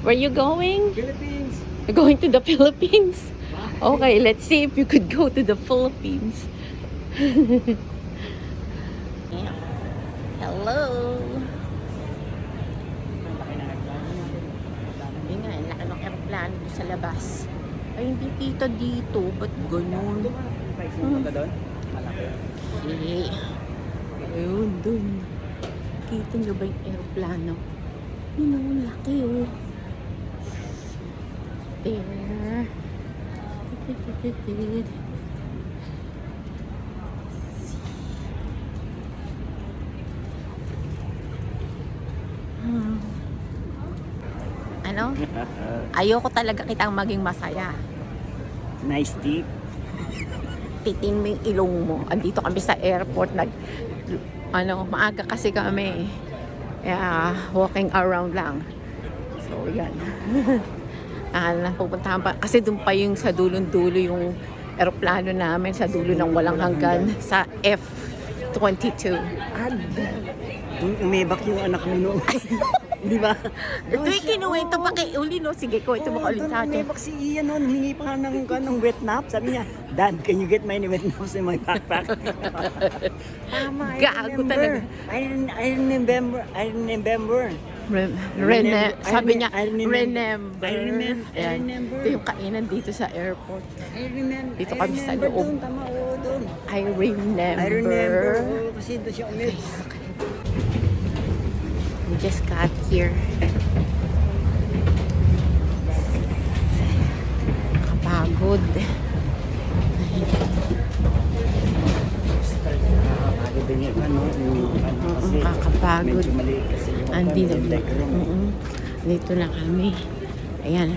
Where you going? Philippines. You're going to the Philippines? Okay, let's see if you could go to the Philippines. Hello. Yun nga, laki ng aeroplano doon sa labas. Ay, hindi kita dito. Ba't ganun? doon? Malaki. Okay. Ayun, dun. Kita nyo ba yung aeroplano? Yun o, laki o. There. Ano? Ayoko talaga kitang maging masaya. Nice tip. Titin mo yung ilong mo. Andito kami sa airport. Maaga kasi kami. Walking around lang. So, yan. Pupuntahan pa. Kasi dun pa yung sa dulong-dulo yung aeroplano namin. Sa dulo ng walang hanggan. Sa F-22. Doon umibak yung anak mo noon. Di ba? Ito yung kinuwento pa kay Uli, no? Sige, kwento mo ka ulit sa Doon atin. umibak si Ian noon. Hingi pa nga ng wet nap. Sabi niya, Dad, can you get my wet naps in my backpack? Tama, Gago talaga. I remember. Sabi niya, I remember. I Ayan. remember. Ito yung kainan dito sa airport. I remember. Dito kami sa loob. Doon, tama, doon. I remember. I remember. Kasi doon siya umibak. We just got here. Kapagod. Kakapagod. Medyo maliit kasi yung Andi na. deck room. Dito na kami. Ayan.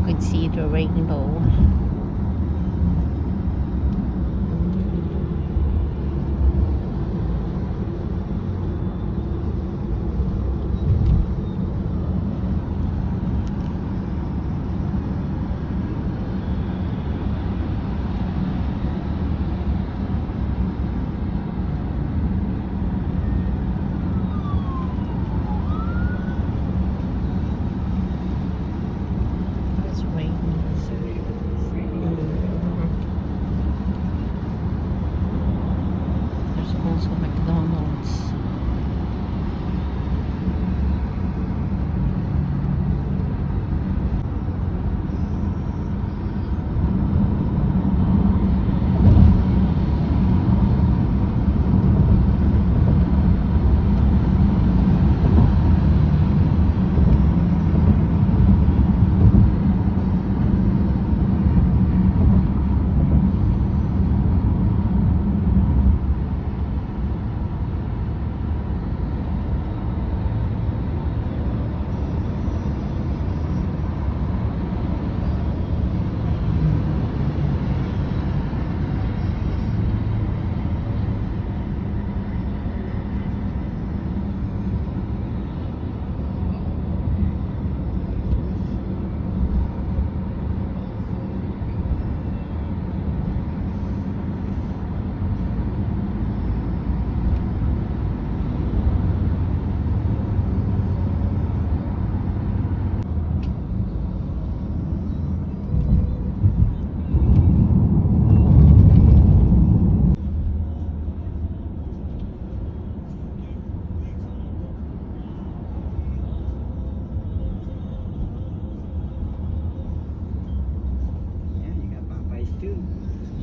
Could see the rainbow. It's raining. There's also McDonald's.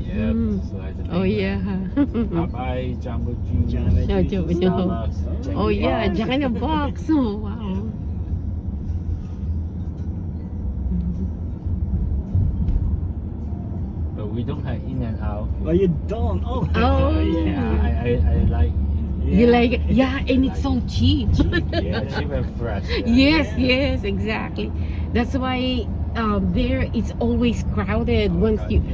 Yep. So I had to Oh think yeah. Popeye, Jumbo Juice, No, Jumbo Juice. Starbucks, Jack Oh in the yeah, Box. Jack in the Box. Oh wow. But we don't have In and Out. Oh, you don't? Oh. Oh. Yeah, I like. You like it? Yeah, and it's so cheap. Yeah, cheap and fresh. Yeah. Yes, yes, exactly. That's why there it's always crowded once you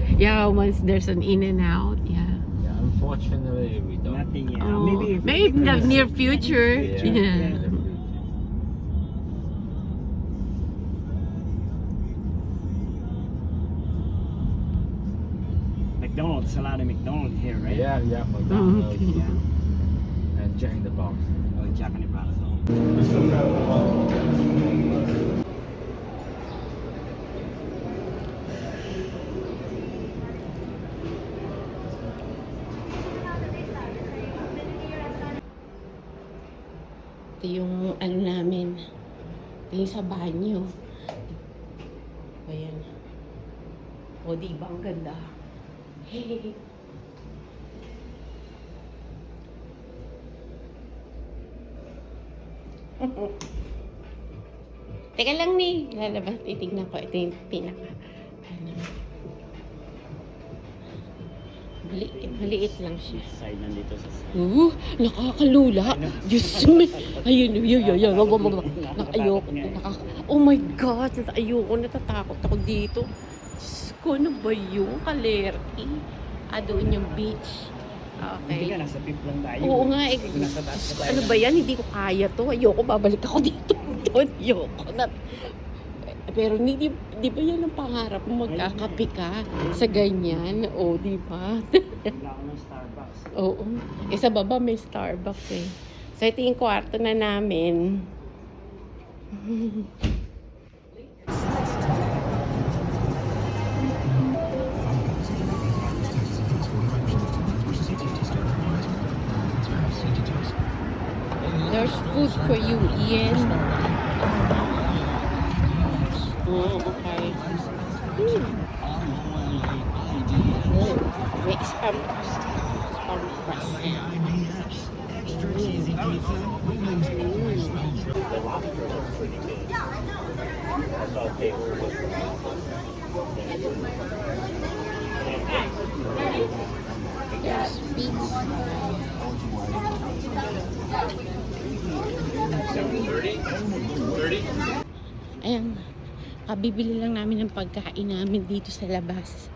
once there's an in and out. Yeah. Yeah, unfortunately we don't. Not something, yeah. Oh, Maybe maybe in the near future. Yeah. Yeah. McDonald's, a lot of McDonald's here, right? Yeah, yeah, McDonald's. Okay. Yeah. And Jack in the Box. Oh, Jack in the Box. Ito yung ano namin. Ito yung sa banyo. Ayan. O, diba? Ang ganda. Hey. Teka lang ni. Lalabas. Titignan ko. Ito yung pinaka. Ano. Maliit lang siya. Side nandito sa side. Nakakalula. Diyos me. Ayun, ayoko. Oh my God, ayoko, natatakot ako dito. Diyos ko, ano ba yung Kalerki? Doon yung beach. Hindi ka, Okay. nasa pip lang tayo. Oo nga, eh. Nasa taas Diyos na ko, tayo. ano ba yan? Hindi ko kaya to. Ayoko, babalik ako dito. Doon, ayoko. Pero di ba yan ang pangarap mo? Magkakape ka sa ganyan? O, di ba? Wala ako ng Starbucks. Oo. Sa baba may Starbucks eh. So, ito yung kwarto na namin. There's food for you, Ian. Oh, okay. May spam croissant. There's pizza. Ayan, kabibili lang namin ng pagkain namin dito sa labas.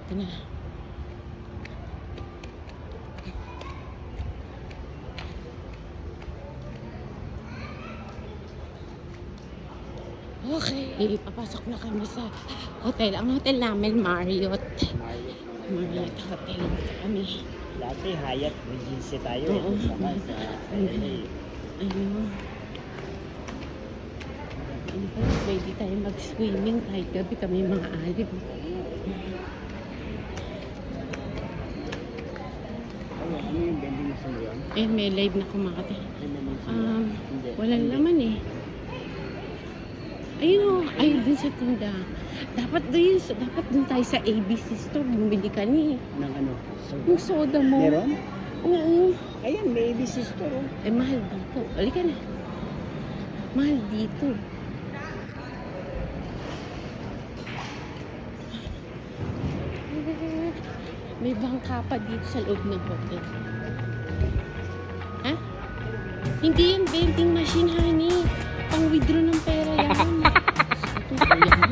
Ito na. Okay, papasok na kami sa hotel. Ang hotel namin, Marriott. Marriott Hotel kami. Dati Hyatt Regency tayo. Oo. Sama sa LA. Ano ba, pwede tayo mag-swimming kahit gabi kami mga alib. Ano yung vending machine mo yun? Eh, may live na kumakata. Vending machine. Hindi. Walang laman eh. Ayun o, ayun dun sa tinda. Dapat dun tayo sa ABC store, bumili ka ni. Ng ano? Yung soda mo. Meron? Oo. Ayan, may ABC store. Oh. Eh, mahal dito. Halika na. Mahal dito. May bangka pa dito sa loob ng hotel. Ha? Hindi yung vending machine, honey. Pang-withdraw ng pera yan. Ito, sayang mo,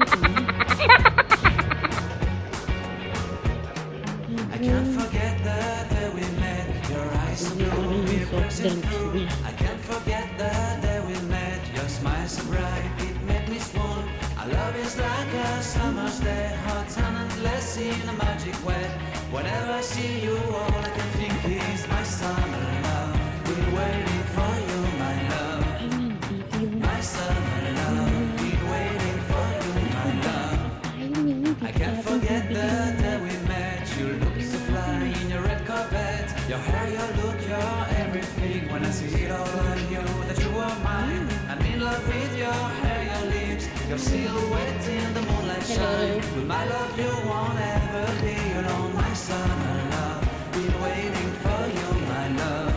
I can't forget the day we met. Your eyes so blue, we bursting through. I can't forget the day we met. Your smile so bright, it made me swoon. Our love is like a summer's day, hot and endless in a magic way. Whenever I see you, all I can think is my summer love. Been waiting for you, my love. Ay, nandito yung My summer love. Been waiting for you, my love. ay, hindi I can't forget the day we met. You look so fly in your red Corvette. Your hair, your look, your everything. When I see it all, I knew that you were mine. I'm in love with your hair, your lips, your silhouette in the moonlight shine. With my love, you won't ever be alone. My summer love, been waiting for you, my love.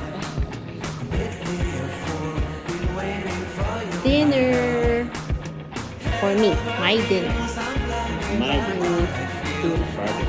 Completely a fool, been waiting for you. dinner. For me, my dinner. My barbecue.